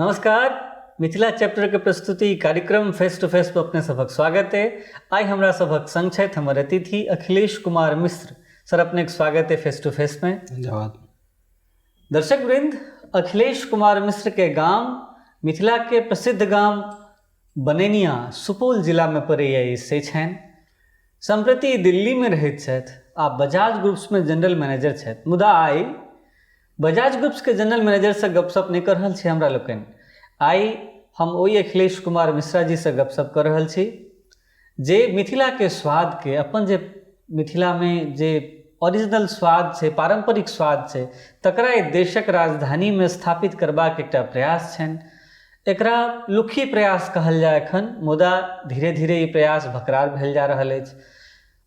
नमस्कार। मिथिला चैप्टर के प्रस्तुति कार्यक्रम फेस टू फेस पर अपने सबक स्वागत है। आई हमरा सबक संग छथि हमर अतिथि अखिलेश कुमार मिश्र। सर अपने के स्वागत है फेस टू फेस में। धन्यवाद। दर्शक वृंद, अखिलेश कुमार मिश्र के गांव मिथिला के प्रसिद्ध गांव बनेनिया सुपौल जिला में पड़ैए से छनि। सम्प्रति दिल्ली में रहैत छथि आ बजाज ग्रुप्स में जनरल मैनेजर छथि। मुदा आई बजाज ग्रुप्स के जनरल मैनेजर से गपशप नहीं कर रहल छी हमरा लोकनि। आई हम ओहि अखिलेश कुमार मिश्रा जी से गपशप कर रहल छी जे मिथिला के स्वाद के अपन जे मिथिला में जे ओरिजिनल स्वाद छै, पारंपरिक स्वाद छै, तकरा एहि देशक राजधानी में स्थापित करबाक एकटा प्रयास छनि। एकरा लुखी प्रयास कहल जाय एखन, मुदा धीरे धीरे ई प्रयास भकरार भेल जा रहल अछि।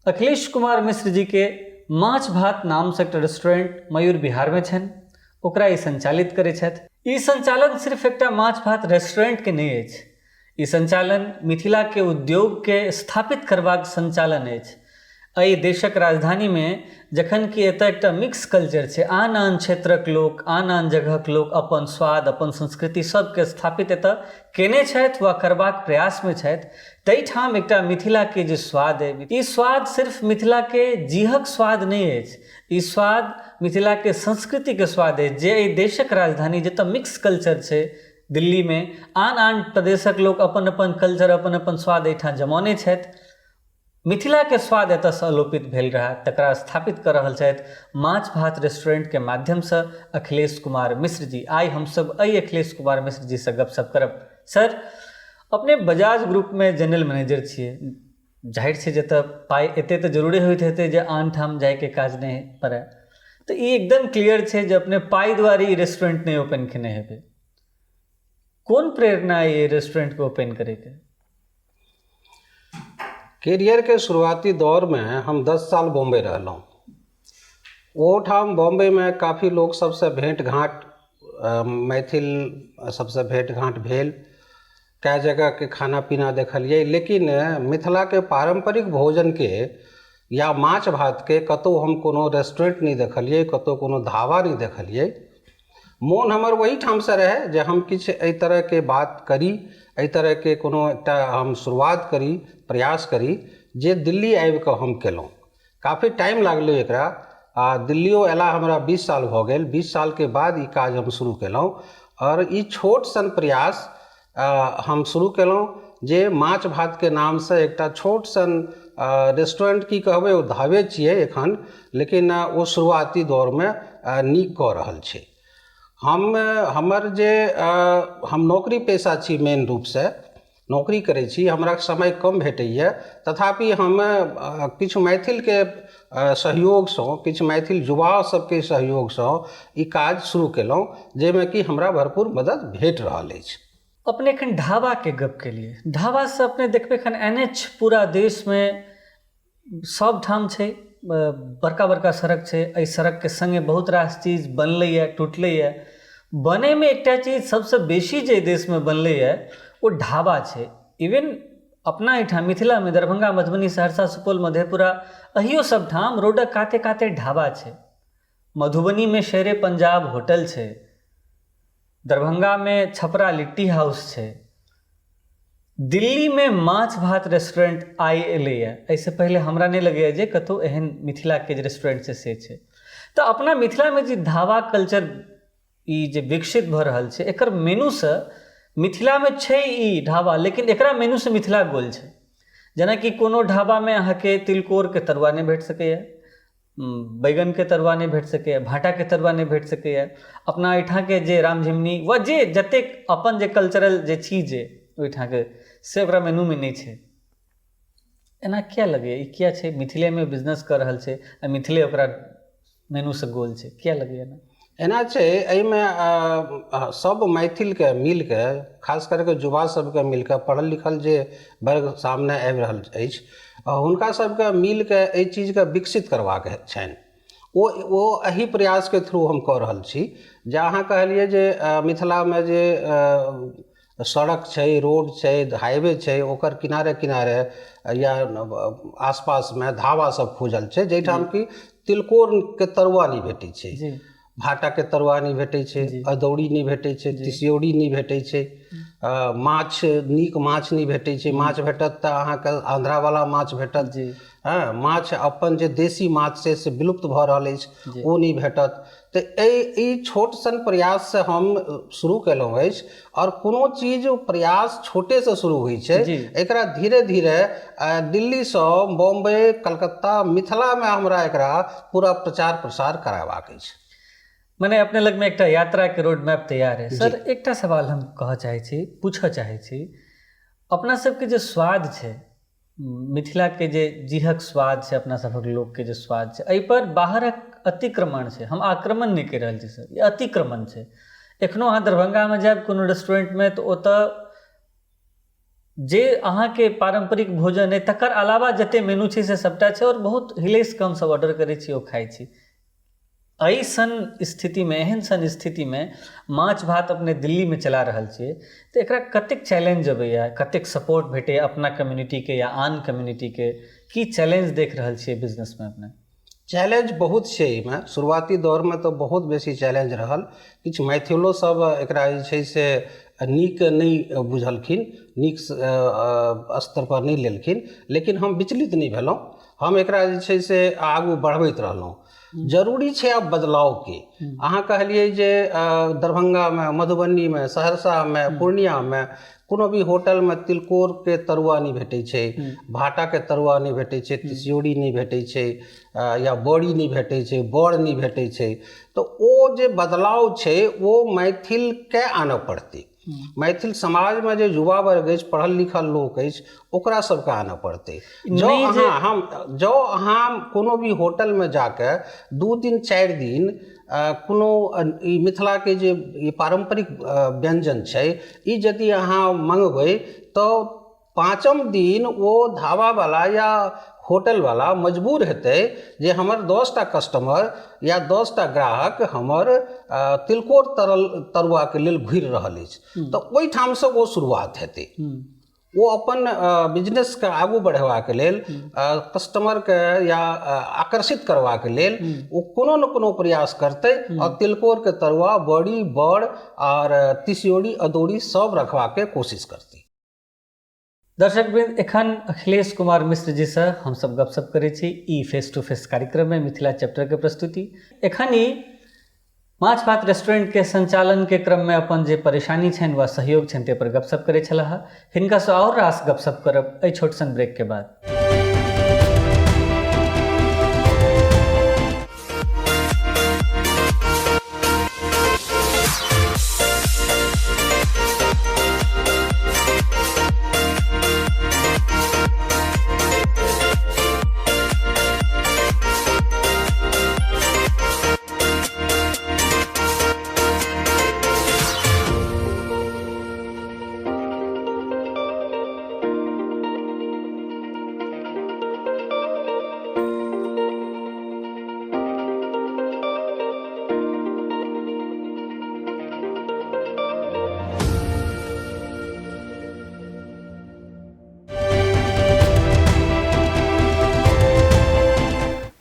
अखिलेश कुमार मिश्र जी के माछ भात नाम से एकटा रेस्टोरेंट मयूर बिहार में छनि, ओकरा ई संचालित करै छथि। ई संचालन सिर्फ एकटा माछ भात रेस्टोरेंट के नहीं अछि, ई संचालन मिथिला के उद्योग के स्थापित करबाक संचालन अछि। एहि देशक राजधानी में जखन कि एतऽ एकटा मिक्स कल्चर छै, आन आन क्षेत्रक लोक, आन आन जगहक लोक अपन स्वाद, अपन संस्कृति सबके स्थापित एतऽ केने छथि वा करबाक प्रयास में छथि, ताहिठाम एकटा मिथिला के जे स्वाद है, ई स्वाद सिर्फ मिथिला के जीहक स्वाद नहीं अछि, ई स्वाद मिथिला के संस्कृति के स्वाद है जे एहि देशक राजधानी जतऽ मिक्स कल्चर छै, दिल्ली में आन आन प्रदेशक लोक अपन अपन कल्चर, अपन अपन स्वाद एहिठाम जमौने छथि। मिथिला के स्वाद एतऽ से अलोपित भेल रहा, तकरा स्थापित कर रहल छथि माछ भात रेस्टोरेंट के माध्यम से अखिलेश कुमार मिश्र जी। आई हम सब एहि अखिलेश कुमार मिश्र जी से गपशप करब। सर, अपने बजाज ग्रुप में जनरल मैनेजर छियै, जाहिर छै जतऽ पाइ एते तऽ जरूरे होइत हेतै जे आन ठाम जायके काज नहीं पड़ै, तऽ ई एकदम क्लियर छै जे अपने पाइ दुआरे ई रेस्टोरेंट नहीं ओपन केने हेबै। कोन प्रेरणा ये रेस्टोरेंट को ओपन करैके? कैरियर के शुरुआती दौर में हम 10 साल बॉम्बे रहलहुँ। वो ठाम बॉम्बे में काफ़ी लोग सबसे भेंट घाट, मैथिल सबसे भेंट घाट भेल, कई जगह के खाना पीना देखलिए, लेकिन मिथिला के पारंपरिक भोजन के या माछ भात के कतौ हम कोनो रेस्टोरेंट नहीं देखलिए, कतौ कोनो ढाबा नहीं देखलिए। मोन हमर वही ठाम से रहे जे हम किछ एहि तरह के बात करी, एहि तरह के कोनो एकटा हम शुरुआत करी, प्रयास करी जे दिल्ली आबि कऽ हम केलहुँ। काफ़ी टाइम लागलै एकरा, आ दिल्लियो अयला हमरा 20 साल भऽ गेल। 20 साल के बाद ई काज हम शुरू केलहुँ और ई छोट सन प्रयास हम शुरू केलहुँ जे माछ भात के नाम से एकटा छोट सन रेस्टोरेंट की कहबै, ओ ढाबे छियै एखन, लेकिन ओ शुरुआती दौर में नीक कऽ रहल छै। हमर जे हम नौकरी पेशा छी, मेन रूप से नौकरी करै छी, हमरा समय कम भेटैए, तथापि हम किछु मैथिल के सहयोग सँ, किछु मैथिल युवा सबके सहयोग सँ ई काज शुरू केलहुँ, जाहिमे कि हमरा भरपूर मदद भेट रहल अछि। अपने एखन ढाबा के गप के लिए, ढाबा से अपने देखबै एखन NH पूरा देश में सब ठाम छै, बड़का बड़का सड़क छै, एहि सड़क के संगे बहुत रास चीज बनलैए, टूटलैए। बने में एकटा चीज सबसे बेसी जे देश में बनलैए वो ढाबा छै। इवन अपना एहिठाम मिथिला में दरभंगा, मधुबनी, सहरसा, सुपौल, मधेपुरा, अहियो सब ठाम रोडक काते काते ढाबा छै। मधुबनी में शेरे पंजाब होटल छै, दरभंगा में छपरा लिट्टी हाउस छै, दिल्ली में माछ भात रेस्टोरेंट आई एलैए। एहिसँ पहिले हमरा नहीं लगैए जे कतौ एहन मिथिला के जे रेस्टोरेंट से छै। तऽ अपना मिथिला में जे ढाबा कल्चर ई जे विकसित भऽ रहल छै, एकर मेनू से मिथिला में छै ई ढाबा, लेकिन एकरा मेनू से मिथिला गोल छै। जेनाकि कोनो ढाबा में अहाँके तिलकोर के तरुआ नहीं भेट सकैए, बैगन के तरुआ नहीं भेट सकैए, भाटा के तरुआ नहीं भेट सकैए, अपना एहिठाम के जे राम झिमनी वा जे जतेक अपन जे कल्चरल जे चीज है ओहिठाम के से ओकरा मेनू में नहीं छै। एना क्या लगैए? ई क्या छै? मिथिले में बिजनेस कर रहल छै आ मिथिले ओकरा मेनू से गोल छै, क्या लगैए? एना छै, एहिमे सब मैथिल के मिल के, खास करके युवा सबके मिल के, पढ़ल लिखल जे वर्ग सामने आबि रहल अछि, हुनका सबके मिल के एहि चीज के विकसित करबाक छनि। वो एही प्रयास के थ्रू हम कऽ रहल छी। जे अहाँ कहलिए जे मिथिला में जे सड़क छै, रोड छै, हाईवे छै, ओकर किनारे किनारे या आसपास में ढाबा सब खुजल छै, जाहिठाम कि तिलकोर के तरुआ नहीं भेटै छै। भाटा के तरुआ नहीं भेटै छै, अदौड़ी नहीं भेटै छै, तिसियौरी नहीं भेटै छै, माछ नीक माछ नहीं भेटै छै। माछ भेटत तऽ अहाँके आंध्रावला माछ भेटत, हाँ माछ अपन जे देसी माछ छै से विलुप्त भऽ रहल अछि, ओ नहीं भेटत। तऽ ई छोट सन प्रयास से हम शुरू केलहुँ अछि, और कोनो चीज प्रयास छोटे से शुरू होइ छै, एकरा धीरे धीरे दिल्लीसँ बॉम्बे, कलकत्ता, मिथिलामे हमरा एकरा पूरा प्रचार प्रसार कराबाक अछि। मने अपने लग में एकटा यात्रा के रोड मैप तैयार है। सर एकटा सवाल हम कहऽ चाहै छी, पूछऽ चाहै छी, अपना सबके जे स्वाद छै, मिथिला के जे जीहक स्वाद छै, अपना सभक लोक के जे स्वाद छै, एहि पर बाहरक अतिक्रमण छै। हम आक्रमण नहीं कहि रहल छी सर, ये अतिक्रमण छै। एखनो अहाँ दरभंगामे जायब कोनो रेस्टोरेंटमे तऽ ओतऽ जे अहाँके पारंपरिक भोजन है तकर अलावा जते मेनू छै से सबटा छै, और बहुत हिलेस कम सब ऑर्डर करै छी, ओ खाइ छी। एहि सन स्थितिमे, एहन सन स्थितिमे माछ भात अपने दिल्लीमे चला रहल छियै, तऽ एकरा कतेक चैलेंज अबैया, कतेक सपोर्ट भेटैया अपना कम्युनिटीके या आन कम्युनिटीके? की चैलेंज देख रहल छियै बिजनेसमे अपने? चैलेंज बहुत छै एहिमे। शुरुआती दौरमे तऽ बहुत बेसी चैलेंज रहल। किछु मैथिलो सब एकरा जे छै से नीक नहि बुझलखिन, नीक स्तर पर नहीं लेलखिन, लेकिन हम विचलित नहीं भेलहुँ। हम एकरा जे छै से आगू बढ़बैत रहलहुँ। जरूरी छै आब बदलावके। अहाँ कहलिए जे दरभंगामे, मधुबनीमे, सहरसामे, पूर्णियामे कोनो भी होटलमे तिलकोर के तरुआ नहीं भेटै छै, भाटा के तरुआ नहीं भेटै छै, तिसियौरी नहीं भेटै छै, या बड़ी नहीं भेटै छै, बड़ नहीं भेटै छै। तऽ ओ जे बदलाव छै ओ मैथिलके आनऽ पड़तै। मैथिल समाजमे जे युवा वर्ग अछि, पढ़ल लिखल लोक अछि, ओकरा सबके आनऽ पड़तै। जँ अहाँ कोनो भी होटलमे जाके 2 दिन 4 दिन कोनो ई मिथिलाके जे ई पारंपरिक व्यंजन छै, ई यदि अहाँ मंगबै तऽ 5म दिन ओ ढाबावाला या होटलवाला मजबूर हेतै जे हमर 10टा कस्टमर या 10टा ग्राहक हमर तिलकोर तरल तरुआके लेल घुरि रहल अछि। तऽ ओहिठामसँ ओ शुरुआत हेतै। वो अपन बिजनेसके आगू बढ़ेबाक लेल, कस्टमरके या आकर्षित करबाक लेल वो कोनो न कोनो प्रयास करतै, और तिलकोरके तरुआ, बड़ी, बड़ और तिसियौरी, अदौड़ी सब रखबाके कोशिश करतै। दर्शकवृंद, एखन अखिलेश कुमार मिश्र जी से हम सब गपशप करै छी ई फेस टू फेस कार्यक्रम में मिथिला चैप्टर के प्रस्तुति। एखन ई माछ भात रेस्टोरेंट के संचालन के क्रम में अपन जे परेशानी छनि वा सहयोग छनि ते पर गपशप करै छलाह। हिनका से और रास गपशप करब एहि छोट सन ब्रेक के बाद।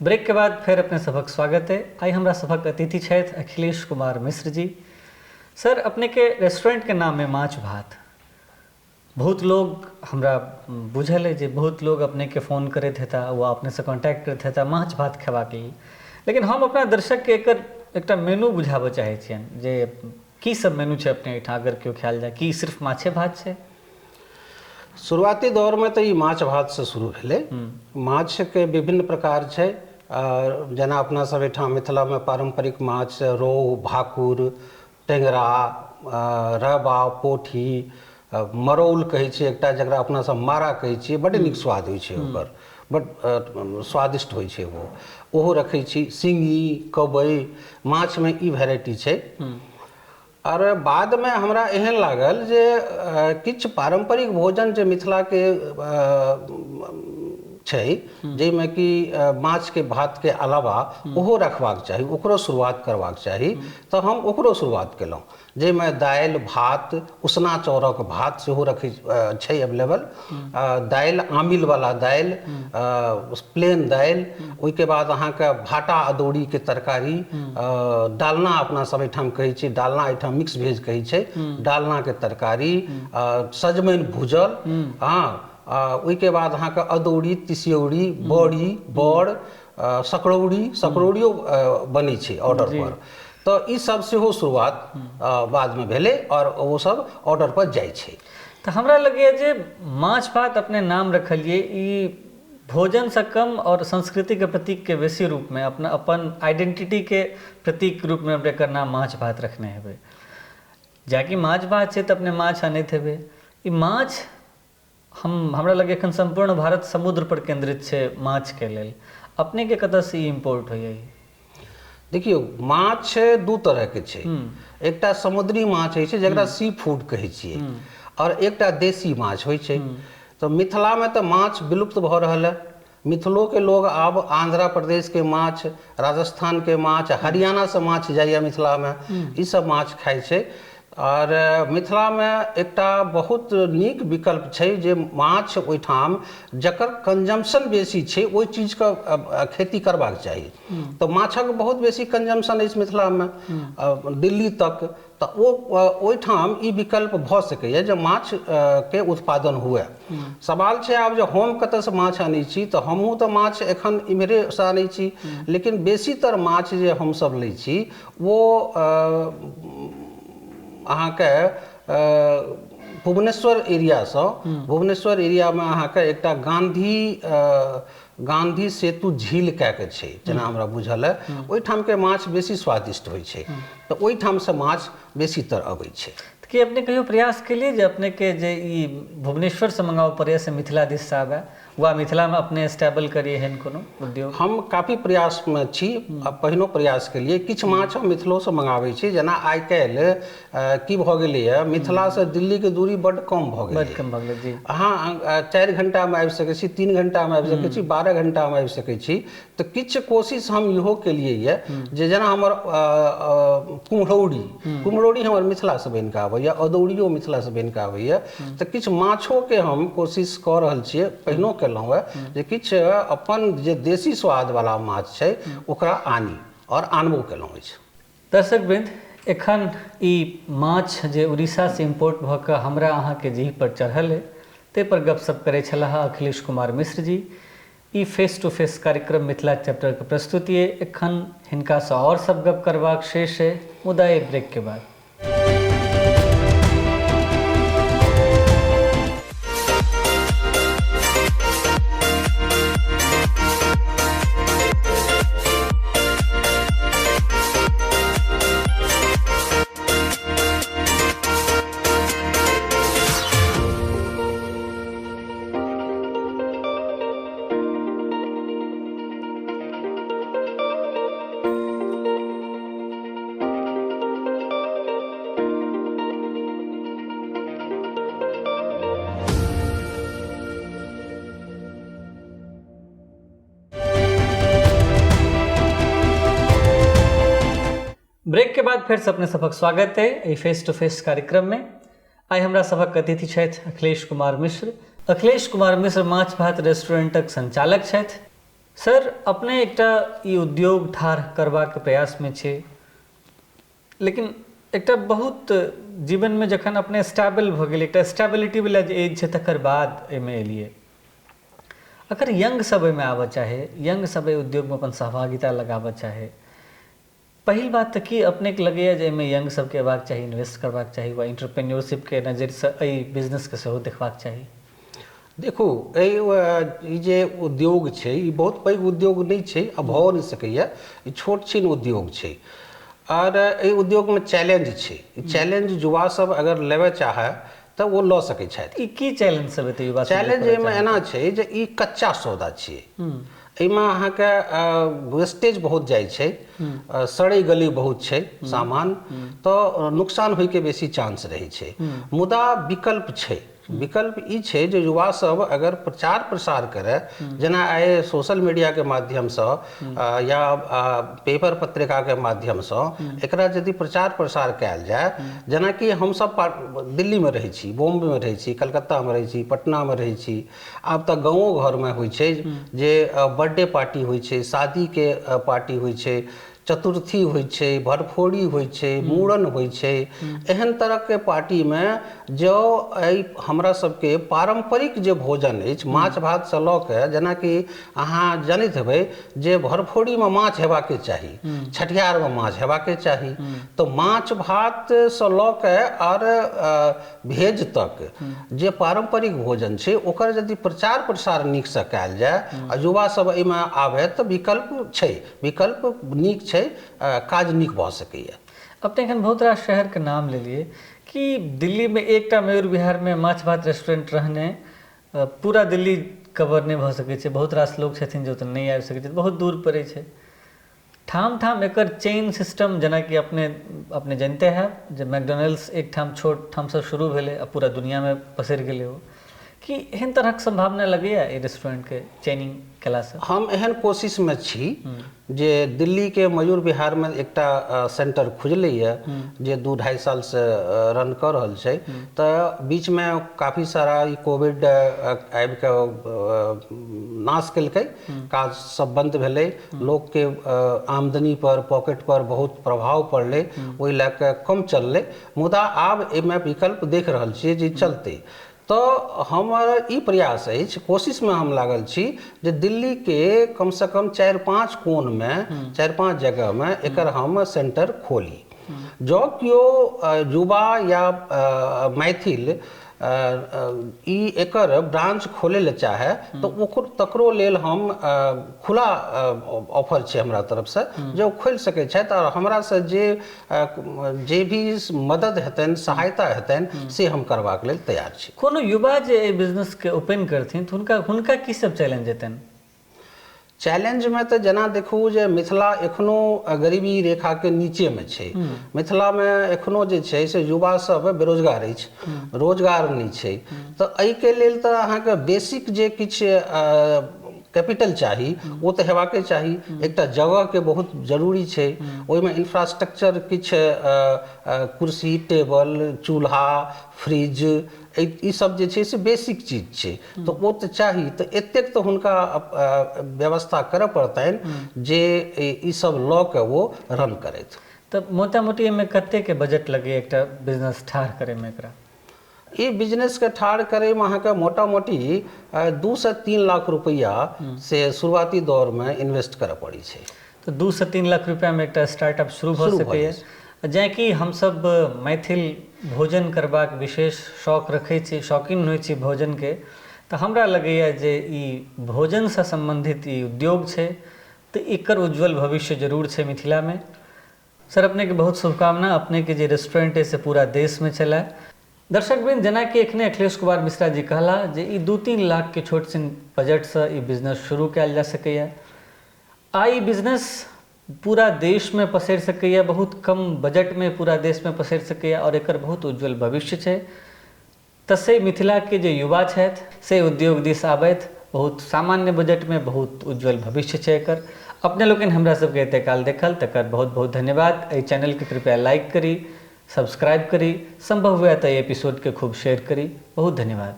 ब्रेक के बाद फिर अपने सबक स्वागत है। आई हमरा सबक अतिथि छथि अखिलेश कुमार मिश्र जी। सर, अपने के रेस्टोरेंट के नाम है माछ भात। बहुत लोग हमरा बुझल है जे बहुत लोग अपने के फ़ोन करैत हेता वा अपने से कांटेक्ट करैत हेता माछ भात खेबाक लेल, लेकिन हम अपना दर्शक के एकटा मेनू बुझाबऽ चाहै छियनि जे की सब मेनू छै अपने एहिठाम, अगर केओ ख्याल जाए कि सिर्फ माछे भात छै? शुरुआती दौर में तो ये माछ भात से शुरू भेलै। माछ के विभिन्न प्रकार छै, जेना अपना सब एहिठाम मिथिला में पारंपरिक माछ रोहु, भाकुर, टेंगरा, रहबा, पोठी, मरौल कहै छै एकटा, जकरा अपना सब मारा कहै छियै। बड्ड नीक स्वाद होइ छै ओकर, बड्ड स्वादिष्ट होइ छै वो। ओहो रखै छी। सिंगी, कबै, माछ में ई वेराइटी छै। और बाद में हमरा एहन लागल जे किछु पारंपरिक भोजन जे मिथिला के छै जाहिमे कि माछ के भात के अलावा ओहो रखबाक चाही, ओकरो शुरुआत करबाक चाही, तऽ हम ओकरो शुरुआत केलहुँ, जाहिमे दालि भात, उसना चाउरक भात सेहो रखै छै अवेलेबल, दालि आमिलवला दालि, प्लेन दालि, ओहिके बाद अहाँके भाटा अदौड़ी के तरकारी, डालना अपना सब एहिठाम कहै छै, डालना एहिठाम मिक्स भेज कहै छै, डालना के तरकारी, सजमनि भूजल, हाँ, ओहिके बाद अहाँके अदौड़ी, तिसियौरी, बड़ी, बड़, सकरौड़ियो बनै छै ऑर्डर पर, तऽ ई सब सेहो शुरुआत बादमे भेलै और वो सब ऑर्डर पर जाइ छै। तऽ हमरा लगैए जे माछ भात अपने नाम रखलिए, ई भोजन से कम और संस्कृति के प्रतीक के बेसी रूप में अपना अपन आइडेंटिटी के प्रतीक रूप में एकर नाम माछ भात रखने हेबै। जाकि माछ भात छै तऽ अपने माछ आनैत हेबै। ई माछ हमरा लगे एखन संपूर्ण भारत समुद्र पर केंद्रित छै माछ के लेल, अपने के कतऽ से इम्पोर्ट होइए? देखियौ, माछ दू तरह के छै, एकटा समुद्री माछ होइ छै जकरा सी फूड कहै छियै, और एकटा देसी माछ होइ छै। तऽ मिथिलामे तऽ माछ विलुप्त भऽ रहल है। मिथिलो के लोग आब आंध्र प्रदेश के माछ, राजस्थान के माछ, हरियाणा से माछ जाइए मिथिला में, ई सब माछ खाइ छै। और मिथिला में एकटा बहुत नीक विकल्प छै जे माछ ओहिठाम जकर कंजम्पशन बेसी छै ओहि चीज का खेती करबाक चाही। तो माछक बहुत बेसी कंजम्पशन अछि मिथिला में, दिल्ली तक, तऽ ओहिठाम ई विकल्प भऽ सकैए जे माछ के उत्पादन हुए। सवाल छै आब जे हम कतऽसँ माछ आनै छी, तऽ हमहूँ तऽ माछ एखन इम्हरेसँ आनै छी, लेकिन बेसीतर माछ जे हमसब लै छी वो अहाँके भुवनेश्वर एरियासँ, भुवनेश्वर एरियामे अहाँके एकटा गांधी सेतु झील कए के छै, जेना हमरा बुझल है, ओहिठामके माछ बेसी स्वादिष्ट होइ छै, तऽ ओहिठामसँ माछ बेसीतर अबै छै। कि अपने कहियो प्रयास केलिए जे अपने के जे ई भुवनेश्वर से मंगाओ पड़े से मिथिला दिस से आबे, वा मिथिला में अपने स्टेबल करिए एहन कोनो उद्योग? हम काफी प्रयास में छी, पहिनो प्रयास केलिए, किछु माछ हम मिथिलो से मंगाबै छी। जेना आइ काल्हि की भऽ गेलैए, मिथिला से दिल्ली के दूरी बड्ड कम भऽ गेलै, बड्ड कम भऽ गेलै जी। अहाँ 4 घंटामे आबि सकै छी, 3 घंटामे आबि सकै छी, 12 घंटामे आबि सकै छी। तऽ किछु कोशिश हम इहो केलिए ये जे जेना हमर कुम्हरौरी हमर मिथिला से बनि कऽ आबैए, अदौड़ियो मिथिला से बनि कऽ आबैए, तऽ किछु माछो के हम कोशिश कऽ रहल छियै, पहिनो केलहुँ है जे किछु अपन जे देसी स्वाद वाला माछ छै ओकरा आनी, और आनबो केलहुँ अछि। दर्शक वृंद, एखन ई माछ जे उड़ीसा से इम्पोर्ट भऽ कऽ हमरा अहाँके जीह पर चढ़ल है, ताहि पर गपशप करै छलाह अखिलेश कुमार मिश्र जी। ई फेस टू फेस कार्यक्रम मिथिला चैप्टर के प्रस्तुति है। एखन हिनका से और सब गप करबाक शेष है, मुदा एक ब्रेक के बाद। ब्रेक के बाद फिर से अपने सबक स्वागत है ई फेस टू फेस कार्यक्रम में। आई हमरा सबक अतिथि छथि अखिलेश कुमार मिश्र। अखिलेश कुमार मिश्र माछ भात रेस्टोरेंटक संचालक छथि। सर, अपने एकटा ई उद्योग ठाढ़ करबाक प्रयास में छै, लेकिन एकटा बहुत जीवन में जखन अपने स्टेबल भऽ गेल, एकटा स्टेबिलिटी वाला जे एज छै तकर बाद एहिमे एलियै। अगर यंग सब एहिमे आबऽ चाहे, यंग सब एहि उद्योग में अपन सहभागिता लगाबऽ चाहे, पहिल बात तऽ की अपने के लगैए जे एहिमे यंग सबके अयबाक चाही, इन्वेस्ट करबाक चाही, वा एंटरप्रेन्योरशिप के नजरिसँ एहि बिजनेस के सेहो देखबाक चाही? देखू, ई जे उद्योग छै ई बहुत पैघ उद्योग नहि छै, आ भऽ नहि सकैए, ई छोट छिन उद्योग छै। और एहि उद्योगमे चैलेंज छै, ई चैलेंज युवा सब अगर लेबऽ चाहे तऽ वो लऽ सकै छथि। ई की चैलेंज सब हेतै युवा? चैलेंज एहिमे एना छै जे ई कच्चा सौदा छियै, एहिमे अहाँके वेस्टेज बहुत जाइ छै, सड़ै गली बहुत छै सामान, तऽ नुकसान होइके बेसी चांस रहै छै। मुदा विकल्प छै, विकल्प ई छै जे युवा सब अगर प्रचार प्रसार करे, जेना आइ सोशल मीडिया के माध्यम से या पेपर पत्रिका के माध्यम से एकरा यदि प्रचार प्रसार कयल जाय, जेना कि हम सब दिल्ली में रहै छी, बॉम्बे में रहै छी, कलकत्ता में रहै छी, पटना में रहै छी, आब तऽ गाँवो घर में होइ छै जे बर्थडे पार्टी होइ छै, शादी के पार्टी होइ छै, चतुर्थी होइ छै, भरफोड़ी होइ छै, मूड़न होइ छै, एहन तरह के पार्टी में जो हमरा सबके पारंपरिक जे भोजन अछि, माछ भात से लऽ के, जेना कि अहाँ जानैत हेबै जे भरफोड़ी में माछ हेबाके चाही, छठियार में माछ हेबाके चाही, तो माछ भात से लऽ के और भेज तक जे पारंपरिक भोजन छै ओकर यदि प्रचार प्रसार नीक से कयल जाय आ युवा सब एहिमे आबे तऽ विकल्प छै, विकल्प नीक छै, काज नीक भऽ सकैए। अपने एखन बहुत रास शहर के नाम लेलिए कि दिल्ली में एकटा मयूर विहार में माछ भात रेस्टोरेंट रहने पूरा दिल्ली कवर नहीं भऽ सकै छै, बहुत रास लोग छथिन जे ओतऽ नहीं आबि सकै छै, बहुत दूर पड़ै छै। ठाम ठाम एकर चेन सिस्टम, जेना कि अपने जानते हैं जे मैकडोनल्ड्स एक ठाम छोट ठाम से शुरू भेलै आ पूरा दुनिया में पसरि गेलै ओ, कि एहन तरहक संभावना लगैए ई रेस्टोरेंट के चेनिंग केलासँ? हम एहन कोशिश में छी जे दिल्ली के मयूर विहार में एकटा सेंटर खुजलैए जे 2-2.5 साल से रन कर रहल छै, तऽ बीच में काफी सारा ई कोविड आबि के नाश केलकै, काज सब बंद भेलै, लोग के आमदनी पर, पॉकेट पर बहुत प्रभाव पड़लै, ओहि लए के कम चललै, मुदा आब एहिमे विकल्प देख रहल छियै जे चलतै। तो हमारा ई प्रयास अछि, कोशिश में हम लागल छी जे दिल्ली के कम से कम 4-5 कोन में, 4-5 जगह में एकर हम सेंटर खोली। जो कियो युवा या मैथिल ई एकर ब्रांच खोले ले चाहे तो तकरो लेल हम खुला ऑफर छै हमरा तरफ से, जो खोल सके छथि और हमरा से जे भी मदद हेतनि, सहायता हेतनि, से हम करबाक लेल तैयार छी। कोनो युवा जे बिजनेस के ओपन करथिन तऽ हुनका की सब चैलेंज हेतनि? चैलेंज में तो जना देखू जे मिथिला एखनो गरीबी रेखा के नीचे में छै, मिथिला में एखनो जे छै से युवा सब बेरोजगार अछि, रोजगार नहीं छै, तो एहि के लेल तो अहाँके बेसिक जे किछु कैपिटल चाही वो तो हेबाके चाही, एकटा जगह के बहुत जरूरी छै, ओहिमे इंफ्रास्ट्रक्चर किछु कुर्सी, टेबल, चूल्हा, फ्रिज, ई सब जे छै से बेसिक चीज छै, तो वो तो चाही, तो एतेक तो हुनका व्यवस्था करऽ पड़तनि जे ई सब लऽ के वो रन करथि। तऽ मोटा मोटी एहिमे कते के बजट लगे एकटा बिजनेस ठाढ़ करे में? एकरा ई बिजनेस के ठाढ़ करे में अहाँके मोटा मोटी 2 से 3 लाख रुपया से शुरुआती दौर में इन्वेस्ट करऽ पड़ै छै। तो 2 से 3 लाख रुपया में एकटा स्टार्टअप शुरू भऽ सकैए। जेँ कि हमसब मैथिल भोजन करबाक विशेष शौक रखै छी, शौकीन होइ छी भोजन के, तऽ हमरा लगैए जे ई भोजन से संबंधित ई उद्योग छै, तऽ एकर उज्जवल भविष्य जरूर छै मिथिला में। सर, अपने के बहुत शुभकामना, अपने के जे रेस्टोरेंट है से पूरा देश में चलाए। दर्शकवृंद, जेना कि एखने अखिलेश कुमार मिश्रा जी कहला जे ई 2-3 लाख के छोट सन बजट से ई बिजनेस शुरू कयल जा सकैए आ ई बिजनेस पूरा देश में पसरि सकैए, बहुत कम बजट में पूरा देश में पसरि सकैए और एकर बहुत उज्जवल भविष्य छै। तसे मिथिला के जे युवा छथि से उद्योग दिस आबथि, बहुत सामान्य बजट में बहुत उज्जवल भविष्य छै एकर। अपने लोकनि हमरा सबके एते काल देखल तकर बहुत बहुत धन्यवाद। एहि चैनल के कृपया लाइक करी, सब्सक्राइब करी, संभव हुए तो एपिसोड के खूब शेयर करी। बहुत धन्यवाद।